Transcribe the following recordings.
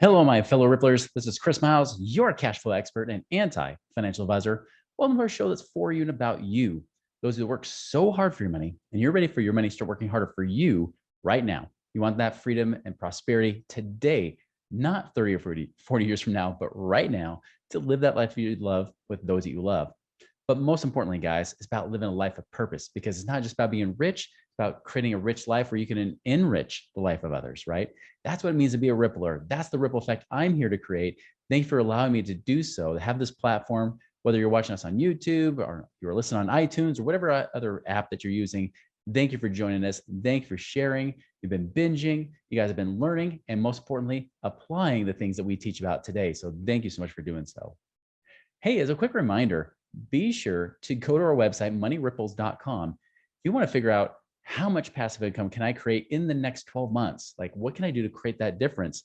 Hello, my fellow Ripplers. This is Chris Miles, your cash flow expert and anti-financial advisor. Welcome to our show that's for you and about you, those who work so hard for your money, and you're ready for your money to start working harder for you right now. You want that freedom and prosperity today, not 30 or 40 years from now, but right now to live that life you love with those that you love. But most importantly, guys, it's about living a life of purpose because it's not just about being rich, it's about creating a rich life where you can enrich the life of others, right? That's what it means to be a rippler. That's the ripple effect I'm here to create. Thank you for allowing me to do so, to have this platform, whether you're watching us on YouTube or you're listening on iTunes or whatever other app that you're using. Thank you for joining us. Thank you for sharing. You've been binging. You guys have been learning and most importantly, applying the things that we teach about today. So thank you so much for doing so. Hey, as a quick reminder, be sure to go to our website, moneyripples.com. If you want to figure out how much passive income can I create in the next 12 months? Like, what can I do to create that difference?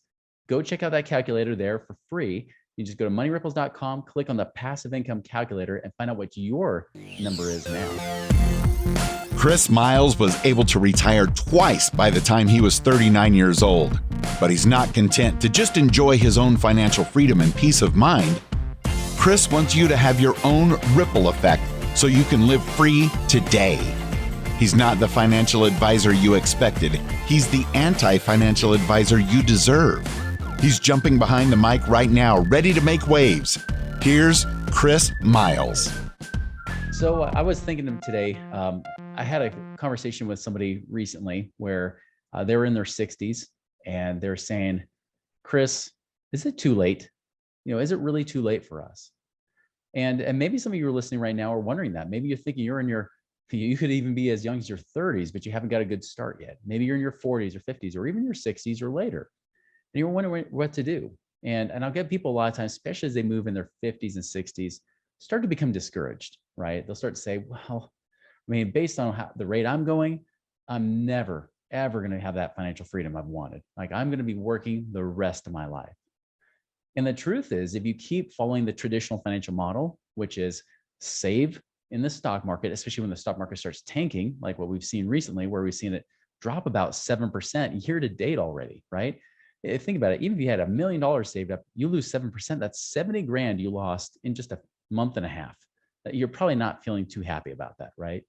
Go check out that calculator there for free. You just go to moneyripples.com, click on the passive income calculator, and find out what your number is now. Chris Miles was able to retire twice by the time he was 39 years old. But he's not content to just enjoy his own financial freedom and peace of mind. Chris wants you to have your own ripple effect so you can live free today. He's not the financial advisor you expected. He's the anti-financial advisor you deserve. He's jumping behind the mic right now, ready to make waves. Here's Chris Miles. So I was thinking today, I had a conversation with somebody recently where they were in their 60s and they're saying, Chris, is it too late? Is it really too late for us? And maybe some of you are listening right now are wondering that. Maybe you're thinking you could even be as young as your 30s, but you haven't got a good start yet. Maybe you're in your 40s or 50s or even your 60s or later. And you're wondering what to do. And I'll get people a lot of times, especially as they move in their 50s and 60s, start to become discouraged, right? They'll start to say, well, based on the rate I'm going, I'm never, ever going to have that financial freedom I've wanted. Like I'm going to be working the rest of my life. And the truth is, if you keep following the traditional financial model, which is save in the stock market, especially when the stock market starts tanking, like what we've seen recently, where we've seen it drop about 7% year to date already, right? Think about it. Even if you had $1 million saved up, you lose 7%. That's 70 grand you lost in just a month and a half. You're probably not feeling too happy about that, right?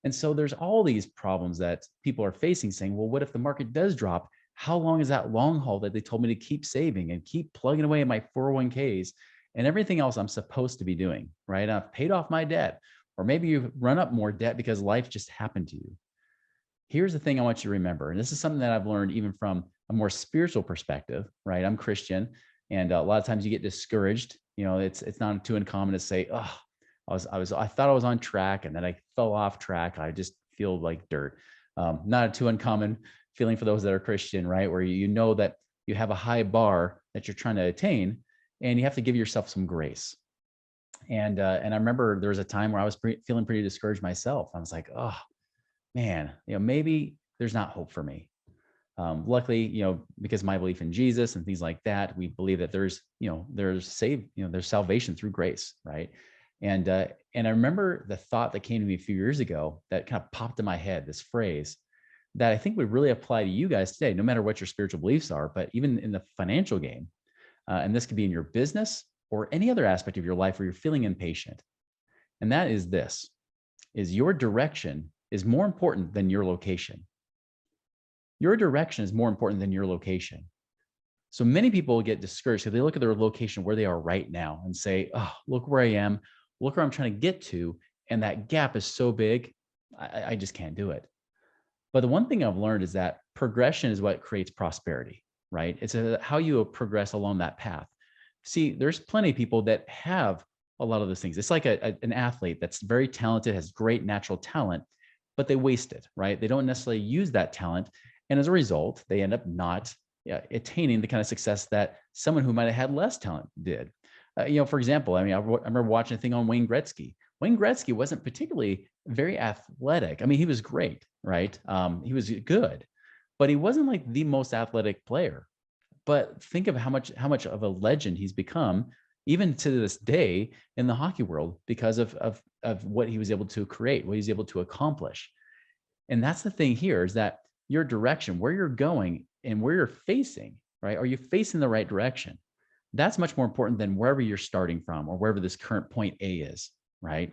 And so there's all these problems that people are facing saying, well, what if the market does drop? How long is that long haul that they told me to keep saving and keep plugging away in my 401ks and everything else I'm supposed to be doing, right? I've paid off my debt, or maybe you've run up more debt because life just happened to you. Here's the thing I want you to remember, and this is something that I've learned even from a more spiritual perspective, right? I'm Christian, and a lot of times you get discouraged. It's not too uncommon to say, oh, I thought I was on track, and then I fell off track. I just feel like dirt. Not too uncommon feeling for those that are Christian, right? Where you know that you have a high bar that you're trying to attain, and you have to give yourself some grace. And I remember there was a time where I was feeling pretty discouraged myself. I was like, oh man, maybe there's not hope for me. Luckily, because of my belief in Jesus and things like that, we believe that there's salvation through grace, right? And I remember the thought that came to me a few years ago that kind of popped in my head, this phrase that I think would really apply to you guys today, no matter what your spiritual beliefs are, but even in the financial game. And this could be in your business or any other aspect of your life where you're feeling impatient. And that is this, is your direction is more important than your location. Your direction is more important than your location. So many people get discouraged because they look at their location where they are right now and say, oh, look where I am, look where I'm trying to get to. And that gap is so big, I just can't do it. But the one thing I've learned is that progression is what creates prosperity, right? It's how you progress along that path. See, there's plenty of people that have a lot of those things. It's like an athlete that's very talented, has great natural talent, but they waste it, right? They don't necessarily use that talent. And as a result, they end up not attaining the kind of success that someone who might have had less talent did. For example, I remember watching a thing on Wayne Gretzky. Wayne Gretzky wasn't particularly very athletic. He was great, right? He was good, but he wasn't like the most athletic player. But think of how much of a legend he's become, even to this day in the hockey world, because of what he was able to create, what he's able to accomplish. And that's the thing here, is that your direction, where you're going and where you're facing right? Are you facing the right direction? That's much more important than wherever you're starting from or wherever this current point A is, right?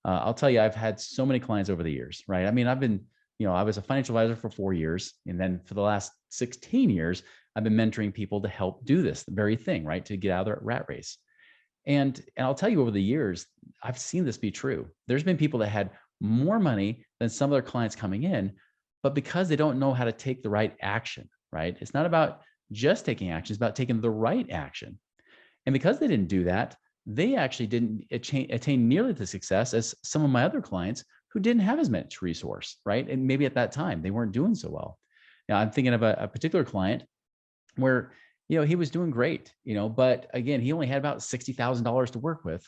I'll tell you, I've had so many clients over the years, right? I mean, I was a financial advisor for 4 years. And then for the last 16 years, I've been mentoring people to help do this very thing, right? To get out of the rat race. And I'll tell you over the years, I've seen this be true. There's been people that had more money than some of their clients coming in, but because they don't know how to take the right action, right? It's not about just taking action, it's about taking the right action. And because they didn't do that, they actually didn't attain nearly the success as some of my other clients who didn't have as much resource, right? And maybe at that time they weren't doing so well. Now I'm thinking of a particular client where, he was doing great, but again, he only had about $60,000 to work with.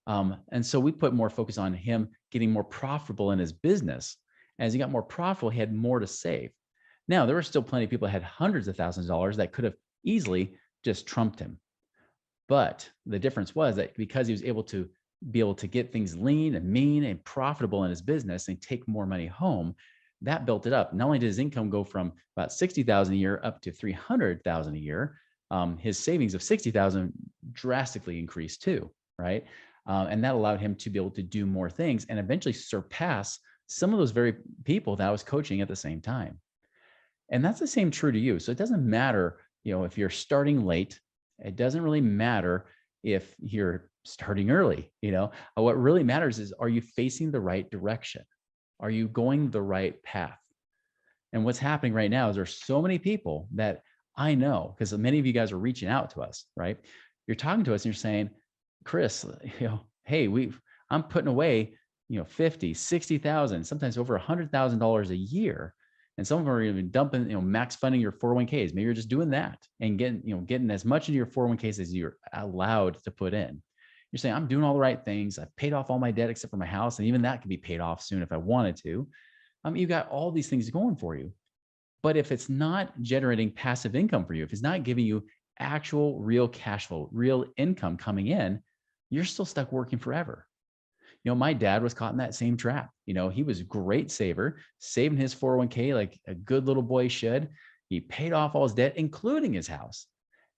And so we put more focus on him getting more profitable in his business. As he got more profitable, he had more to save. Now, there were still plenty of people that had hundreds of thousands of dollars that could have easily just trumped him. But the difference was that because he was able to get things lean and mean and profitable in his business and take more money home, that built it up. Not only did his income go from about 60,000 a year up to 300,000 a year, his savings of 60,000 drastically increased too, right? And that allowed him to be able to do more things and eventually surpass some of those very people that I was coaching at the same time. And that's the same true to you. So it doesn't matter, if you're starting late, it doesn't really matter if you're starting early, what really matters is, are you facing the right direction? Are you going the right path? And what's happening right now is there's so many people that I know, because many of you guys are reaching out to us, right? You're talking to us and you're saying, Chris, hey, I'm putting away, 50, 60,000, sometimes over $100,000 a year. And some of them are even dumping, max funding your 401ks. Maybe you're just doing that and getting as much into your 401ks as you're allowed to put in. You're saying, I'm doing all the right things. I've paid off all my debt except for my house. And even that could be paid off soon if I wanted to. You got all these things going for you. But if it's not generating passive income for you, if it's not giving you actual real cash flow, real income coming in, you're still stuck working forever. My dad was caught in that same trap. He was a great saver, saving his 401k like a good little boy should. He paid off all his debt, including his house.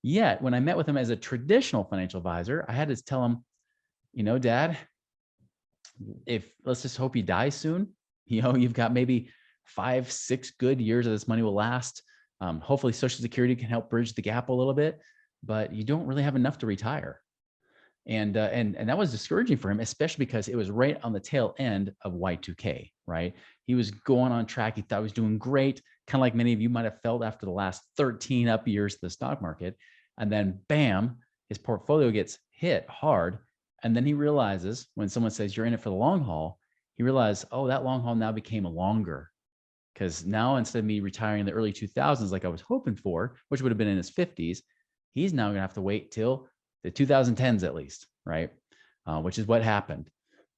Yet when I met with him as a traditional financial advisor, I had to tell him, Dad, let's just hope you die soon. You've got maybe 5, 6 good years of this money will last. Hopefully Social Security can help bridge the gap a little bit, but you don't really have enough to retire. And that was discouraging for him, especially because it was right on the tail end of Y2K, right? He was going on track. He thought he was doing great, kind of like many of you might have felt after the last 13 up years of the stock market. And then bam, his portfolio gets hit hard. And then he realizes when someone says you're in it for the long haul, he realized, oh, that long haul now became longer. Because now instead of me retiring in the early 2000s like I was hoping for, which would have been in his 50s, he's now going to have to wait till the 2010s at least, right? Which is what happened.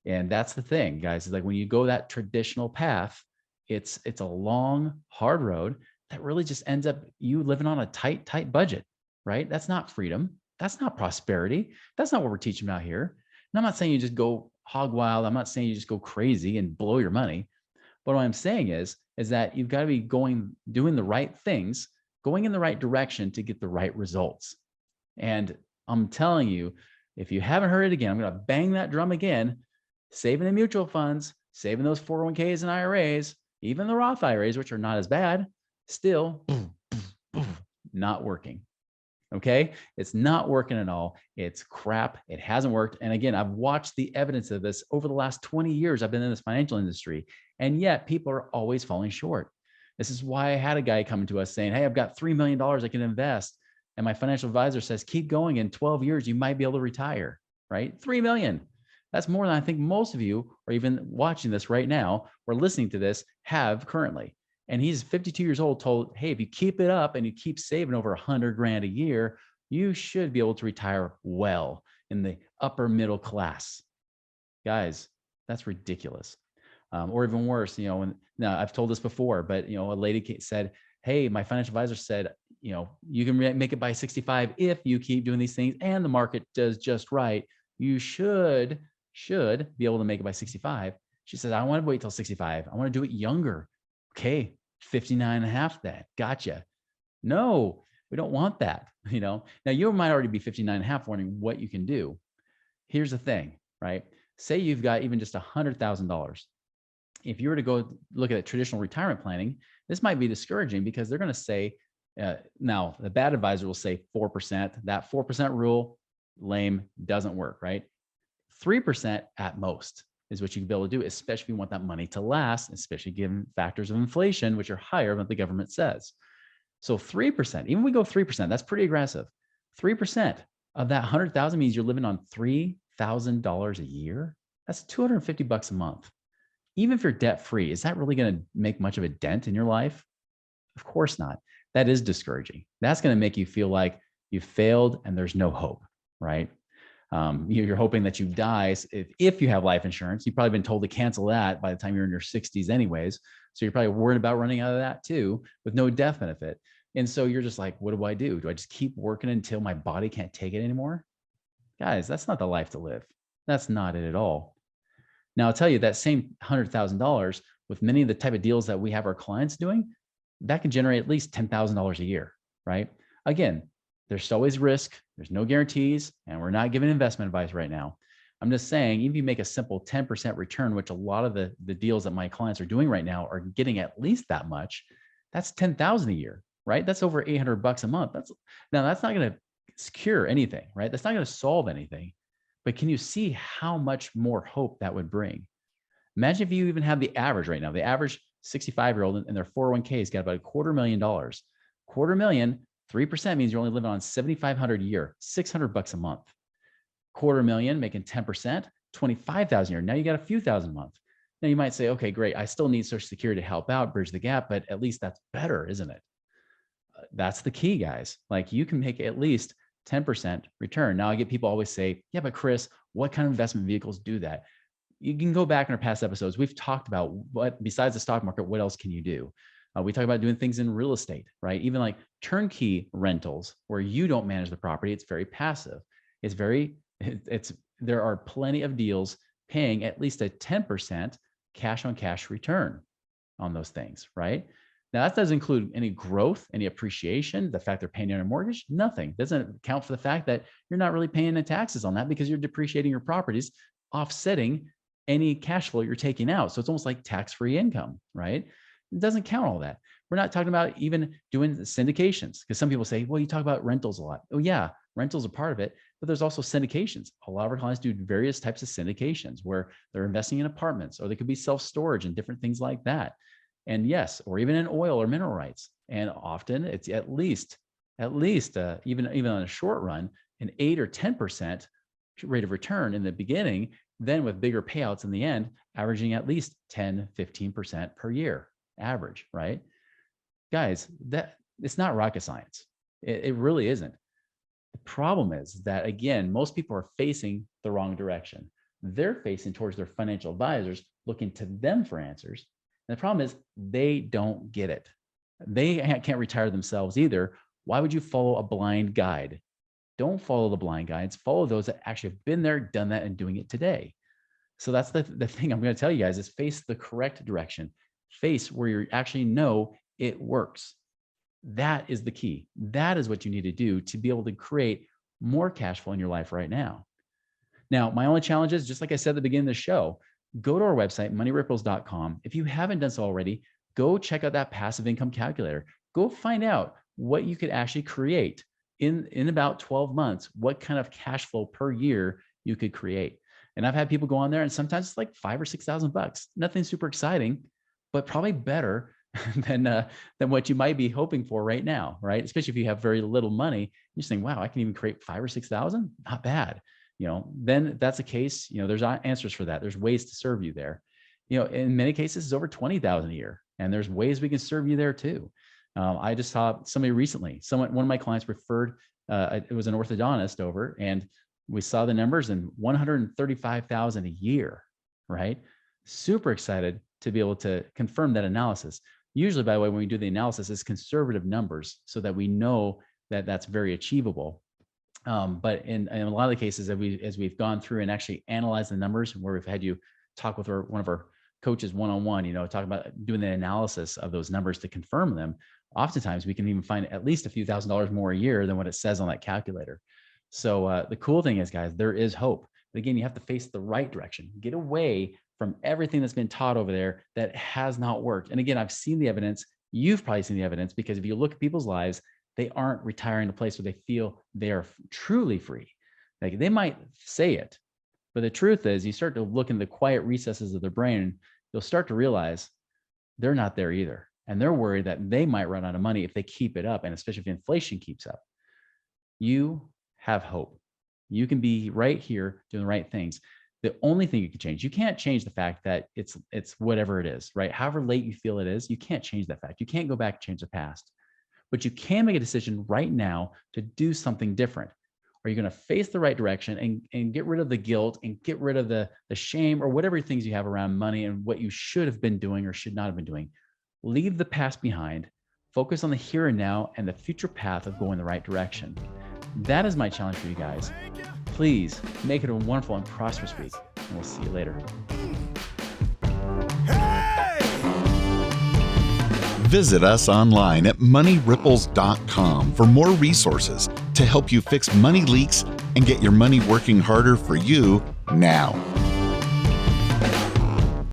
And that's the thing, guys, is like when you go that traditional path, it's a long, hard road that really just ends up you living on a tight budget, right? That's not freedom. That's not prosperity. That's not what we're teaching about here. And I'm not saying you just go hog wild. I'm not saying you just go crazy and blow your money. But what I'm saying is that you've got to be doing the right things, going in the right direction to get the right results. And I'm telling you, if you haven't heard it again, I'm going to bang that drum again, saving in mutual funds, saving those 401ks and IRAs, even the Roth IRAs, which are not as bad, still not working. Okay. It's not working at all. It's crap. It hasn't worked. And again, I've watched the evidence of this over the last 20 years. I've been in this financial industry, and yet people are always falling short. This is why I had a guy coming to us saying, hey, I've got $3 million I can invest. And my financial advisor says, keep going. In 12 years, you might be able to retire, right? 3 million. That's more than I think most of you are even watching this right now or listening to this have currently. And he's 52 years old, told, hey, if you keep it up and you keep saving over 100 grand a year, you should be able to retire well in the upper middle class. Guys, that's ridiculous. Or even worse, now I've told this before, but a lady said, hey, my financial advisor said, you can make it by 65 if you keep doing these things and the market does just right. You should be able to make it by 65. She says, I want to wait till 65. I want to do it younger. Okay, 59 and a half then. Gotcha. No, We don't want that, Now you might already be 59 and a half, wondering what you can do. Here's the thing, right? Say you've got even just $100,000. If you were to go look at traditional retirement planning, this might be discouraging because they're going to say, now the bad advisor will say 4%. That 4% rule, lame, doesn't work, right? 3% at most is what you can be able to do, especially if you want that money to last, especially given factors of inflation, which are higher than what the government says. So 3%, even we go 3%, that's pretty aggressive. 3% of that 100,000 means you're living on $3,000 a year. That's $250 a month. Even if you're debt free, is that really going to make much of a dent in your life? Of course not. That is discouraging. That's going to make you feel like you failed and there's no hope, right? You're hoping that you die. If you have life insurance, you've probably been told to cancel that by the time you're in your 60s anyways. So you're probably worried about running out of that too, with no death benefit. And so you're just like, what do I do? Do I just keep working until my body can't take it anymore? Guys, that's not the life to live. That's not it at all. Now, I'll tell you that same $100,000 with many of the type of deals that we have our clients doing, that can generate at least $10,000 a year, right? Again, there's always risk. There's no guarantees, and we're not giving investment advice right now. I'm just saying, even if you make a simple 10% return, which a lot of the deals that my clients are doing right now are getting at least that much, that's $10,000 a year, right? That's over $800 a month. That's not going to cure anything, right? That's not going to solve anything. But can you see how much more hope that would bring? Imagine if you even have the average right now, the average 65-year-old in their 401k has got about $250,000. $250,000, 3% means you're only living on $7,500 a year, $600 a month. $250,000 making 10%, $25,000 a year. Now you got a few thousand a month. Now you might say, okay, great. I still need Social Security to help out, bridge the gap, but at least that's better, isn't it? That's the key, guys. Like you can make at least 10% return. Now I get people always say, yeah, but Chris, what kind of investment vehicles do that? You can go back in our past episodes. We've talked about what, besides the stock market, what else can you do? We talk about doing things in real estate, right? Even like turnkey rentals where you don't manage the property. It's very passive. There are plenty of deals paying at least a 10% cash on cash return on those things, right? Now that doesn't include any growth, any appreciation, the fact they're paying on a mortgage, nothing. Doesn't account for the fact that you're not really paying the taxes on that because you're depreciating your properties, offsetting any cash flow you're taking out. So it's almost like tax-free income, right? It doesn't count all that. We're not talking about even doing syndications because some people say, well, you talk about rentals a lot. Oh yeah, rentals are part of it, but there's also syndications. A lot of our clients do various types of syndications where they're investing in apartments, or they could be self-storage and different things like that. And yes, or even in oil or mineral rights. And often it's at least even on a short run, an 8 or 10% rate of return in the beginning, then with bigger payouts in the end, averaging at least 10, 15% per year average, right? Guys, that it's not rocket science. It really isn't. The problem is that, again, most people are facing the wrong direction. They're facing towards their financial advisors, looking to them for answers. And the problem is they don't get it. They can't retire themselves either. Why would you follow a blind guide? Don't follow the blind guides. Follow those that actually have been there, done that, and doing it today. So that's the thing I'm going to tell you guys is face the correct direction. Face where you actually know it works. That is the key. That is what you need to do to be able to create more cash flow in your life right now. Now, my only challenge is, just like I said at the beginning of the show, go to our website, moneyripples.com. If you haven't done so already, go check out that passive income calculator. Go find out what you could actually create in about 12 months, what kind of cash flow per year you could create. And I've had people go on there and sometimes it's like $5,000 or $6,000. Nothing super exciting, but probably better than what you might be hoping for right now, right? Especially if you have very little money, you're saying, wow, I can even create 5,000 or 6,000. Not bad. Then if that's the case, there's answers for that. There's ways to serve you there. In many cases, it's over 20,000 a year, and there's ways we can serve you there too. I just saw somebody recently, one of my clients referred, it was an orthodontist over, and we saw the numbers and 135,000 a year, right? Super excited to be able to confirm that analysis. Usually, by the way, when we do the analysis, it's conservative numbers so that we know that that's very achievable. But in a lot of the cases that as we've gone through and actually analyzed the numbers, where we've had you talk with one of our coaches one-on-one, talk about doing the analysis of those numbers to confirm them, oftentimes we can even find at least a few $1,000s more a year than what it says on that calculator. So the cool thing is, guys, there is hope. But again, you have to face the right direction. Get away from everything that's been taught over there that has not worked. And again, I've seen the evidence. You've probably seen the evidence, because if you look at people's lives, they aren't retiring to a place where they feel they are truly free. Like, they might say it, but the truth is, you start to look in the quiet recesses of their brain, you'll start to realize they're not there either. And they're worried that they might run out of money if they keep it up, and especially if inflation keeps up. You have hope. You can be right here doing the right things. The only thing you can change, you can't change the fact that it's whatever it is, right? However late you feel it is, you can't change that fact. You can't go back and change the past, but you can make a decision right now to do something different. Are you going to face the right direction and get rid of the guilt and get rid of the shame or whatever things you have around money and what you should have been doing or should not have been doing? Leave the past behind, focus on the here and now and the future path of going the right direction. That is my challenge for you guys. Please make it a wonderful and prosperous week, and we'll see you later. Visit us online at moneyripples.com for more resources to help you fix money leaks and get your money working harder for you now.